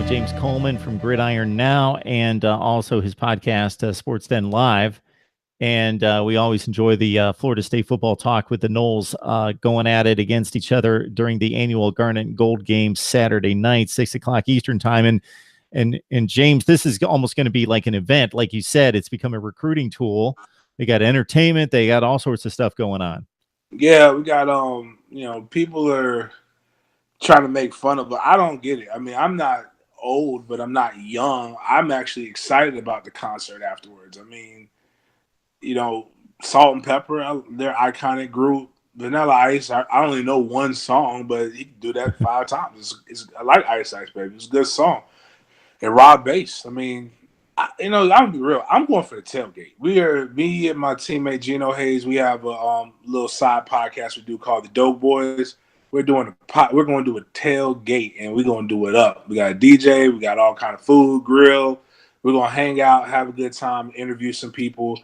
James Coleman from Gridiron Now, and also his podcast, Sports Den Live. And we always enjoy the Florida State football talk with the Noles going at it against each other during the annual Garnet and Gold game Saturday night, 6 o'clock Eastern time. And James, this is almost going to be like an event. Like you said, it's become a recruiting tool. They got entertainment. They got all sorts of stuff going on. Yeah, we got people are trying to make fun of it. I don't get it. I mean, I'm not old, but I'm not young. I'm actually excited about the concert afterwards. I mean, Salt and Pepper, their iconic group. Vanilla Ice, I only know one song, but he can do that 5 times. I like Ice Ice Baby. It's a good song. And Rob Bass. I mean, I'm gonna be real. I'm going for the tailgate. Me and my teammate Gino Hayes. We have a little side podcast we do called the Dope Boys. We're going to do a tailgate, and we're going to do it up. We got a DJ. We got all kind of food, grill. We're going to hang out, have a good time, interview some people.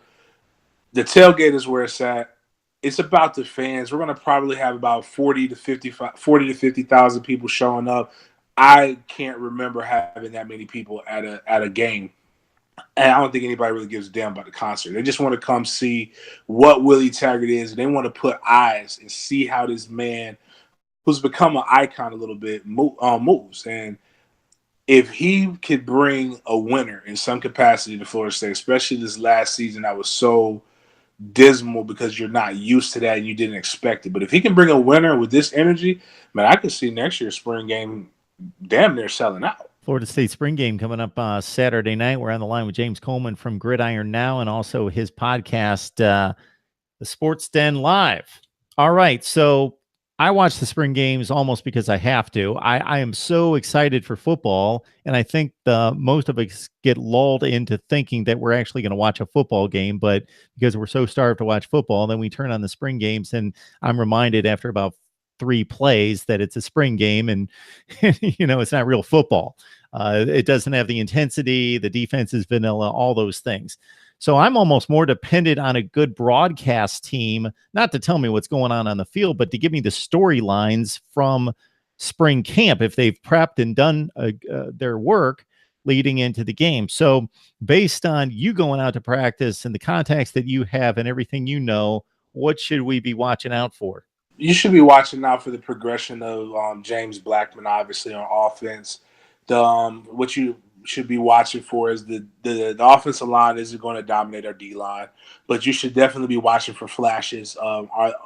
The tailgate is where it's at. It's about the fans. We're going to probably have about 40 to 50,000 people showing up. I can't remember having that many people at a game. And I don't think anybody really gives a damn about the concert. They just want to come see what Willie Taggart is. And they want to put eyes and see how this man, who's become an icon a little bit, moves. And if he could bring a winner in some capacity to Florida State, especially this last season that was so dismal because you're not used to that and you didn't expect it. But if he can bring a winner with this energy, man, I could see next year's spring game damn near selling out. Florida State spring game coming up Saturday night. We're on the line with James Coleman from Gridiron Now and also his podcast, The Sports Den Live. All right, so I watch the spring games almost because I have to. I am so excited for football, and I think most of us get lulled into thinking that we're actually going to watch a football game, but because we're so starved to watch football, then we turn on the spring games, and I'm reminded after about 3 plays that it's a spring game, and it's not real football. It doesn't have the intensity, the defense is vanilla, all those things. So I'm almost more dependent on a good broadcast team, not to tell me what's going on the field, but to give me the storylines from spring camp if they've prepped and done their work leading into the game. So based on you going out to practice and the contacts that you have and everything what should we be watching out for? You should be watching out for the progression of James Blackman, obviously, on offense. What you should be watching for is the offensive line isn't going to dominate our D line, but you should definitely be watching for flashes.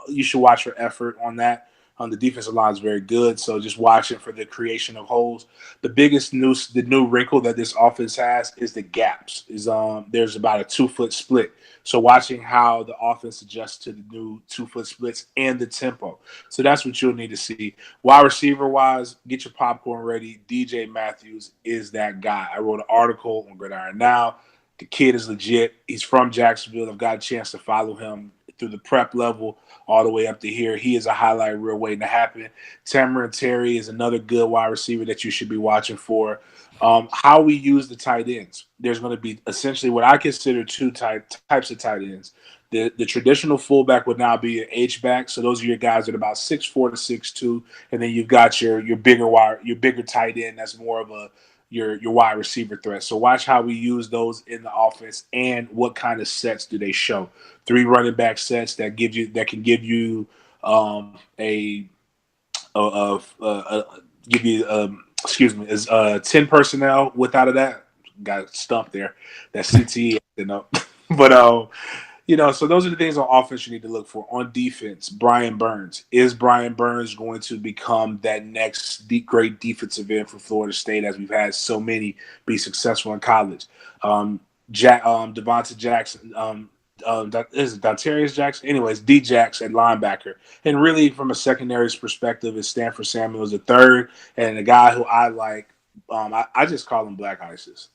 You should watch for effort on that. The defensive line is very good, so just watch it for the creation of holes. The new wrinkle that this offense has is the gaps. There's about a 2-foot split. So watching how the offense adjusts to the new 2-foot splits and the tempo. So that's what you'll need to see. Wide receiver wise, get your popcorn ready. DJ Matthews is that guy. I wrote an article on Gridiron Now. The kid is legit. He's from Jacksonville. I've got a chance to follow him through the prep level all the way up to here. He is a highlight reel waiting to happen. Tamron Terry is another good wide receiver that you should be watching for. How we use the tight ends. There's going to be essentially what I consider 2 types of tight ends. The traditional fullback would now be an H-back. So those are your guys that are about 6'4" to 6'2", and then you've got your bigger tight end that's more of your wide receiver threat. So watch how we use those in the offense and what kind of sets do they show. 3 running back sets that can give you excuse me, is 10 personnel. Without that, got stumped there. That CTE, but so those are the things on offense you need to look for. On defense, Brian Burns. Is Brian Burns going to become that next great defensive end for Florida State, as we've had so many be successful in college? Devonta Jackson, is it Dontarius Jackson? Anyways, D-Jax at linebacker. And really, from a secondaries perspective, is Stanford Samuels the third, and a guy who I like, I just call him Black Isis.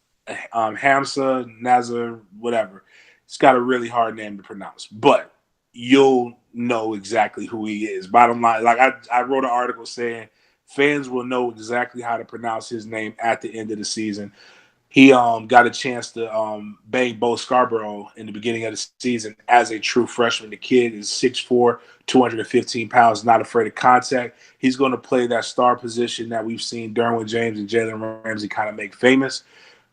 Hamza, Nazar, whatever. It's got a really hard name to pronounce, but you'll know exactly who he is. Bottom line, like I wrote an article saying fans will know exactly how to pronounce his name at the end of the season. He got a chance to bang Bo Scarborough in the beginning of the season as a true freshman. The kid is 6'4", 215 pounds, not afraid of contact. He's going to play that star position that we've seen Derwin James and Jalen Ramsey kind of make famous.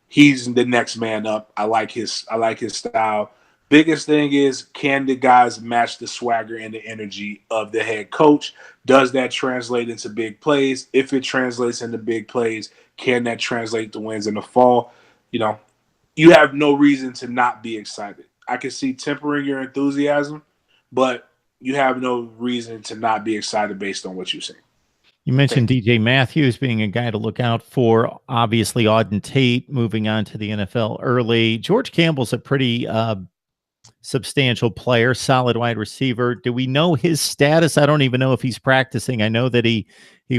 He's the next man up. I like his style. Biggest thing is, can the guys match the swagger and the energy of the head coach? Does that translate into big plays? If it translates into big plays, can that translate to wins in the fall? You know, you have no reason to not be excited. I can see tempering your enthusiasm, but you have no reason to not be excited based on what you've seen. You mentioned DJ Matthews being a guy to look out for. Obviously, Auden Tate moving on to the NFL early. George Campbell's a pretty substantial player, solid wide receiver. Do we know his status? I don't even know if he's practicing. I know that he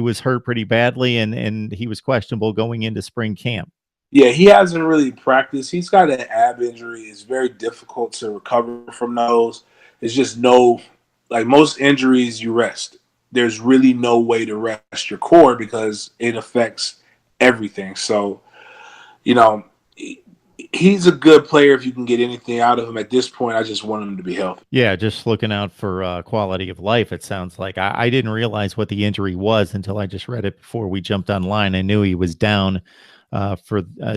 was hurt pretty badly and he was questionable going into spring camp. Yeah, he hasn't really practiced. He's got an ab injury. It's very difficult to recover from those. It's just like most injuries, you rest. There's really no way to rest your core because it affects everything. So, you know, he's a good player if you can get anything out of him. At this point, I just want him to be healthy. Yeah, just looking out for quality of life, it sounds like. I didn't realize what the injury was until I just read it before we jumped online. I knew he was down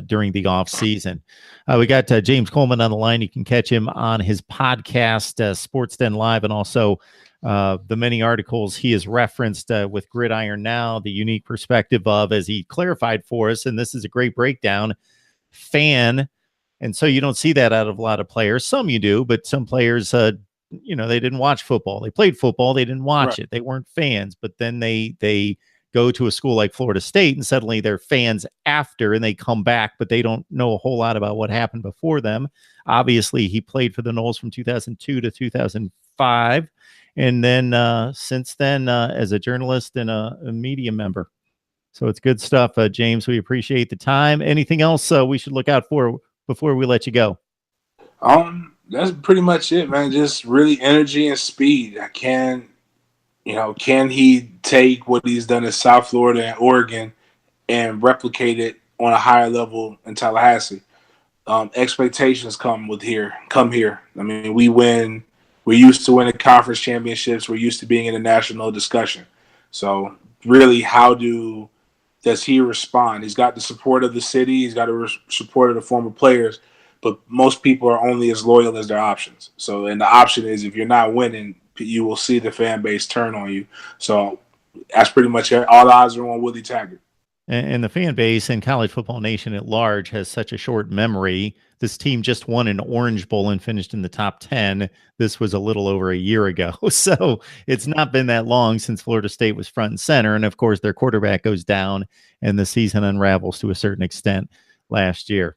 during the off season. We got James Coleman on the line. You can catch him on his podcast, Sports Den Live, and also the many articles he has referenced with Gridiron Now, the unique perspective of, as he clarified for us, and this is a great breakdown, fan. And so you don't see that out of a lot of players. Some you do, but some players, they didn't watch football. They played football. They didn't watch it. They weren't fans. But then they go to a school like Florida State and suddenly they're fans after, and they come back, but they don't know a whole lot about what happened before them. Obviously, he played for the Noles from 2002 to 2005. And then since then, as a journalist and a media member. So it's good stuff, James. We appreciate the time. Anything else we should look out for before we let you go? That's pretty much it, man. Just really energy and speed. Can he take what he's done in South Florida and Oregon and replicate it on a higher level in Tallahassee? Expectations come here. I mean, we're used to winning conference championships. We're used to being in a national discussion. So really, does he respond? He's got the support of the city. He's got the support of the former players, but most people are only as loyal as their options. So, and the option is, if you're not winning, you will see the fan base turn on you. So that's pretty much it. All the odds are on Willie Taggart. And the fan base and college football nation at large has such a short memory. This team just won an Orange Bowl and finished in the top 10. This was a little over a year ago. So it's not been that long since Florida State was front and center. And of course, their quarterback goes down and the season unravels to a certain extent last year.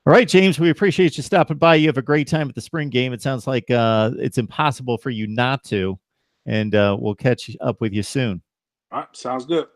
All right, James, we appreciate you stopping by. You have a great time at the spring game. It sounds like it's impossible for you not to. And we'll catch up with you soon. All right, sounds good.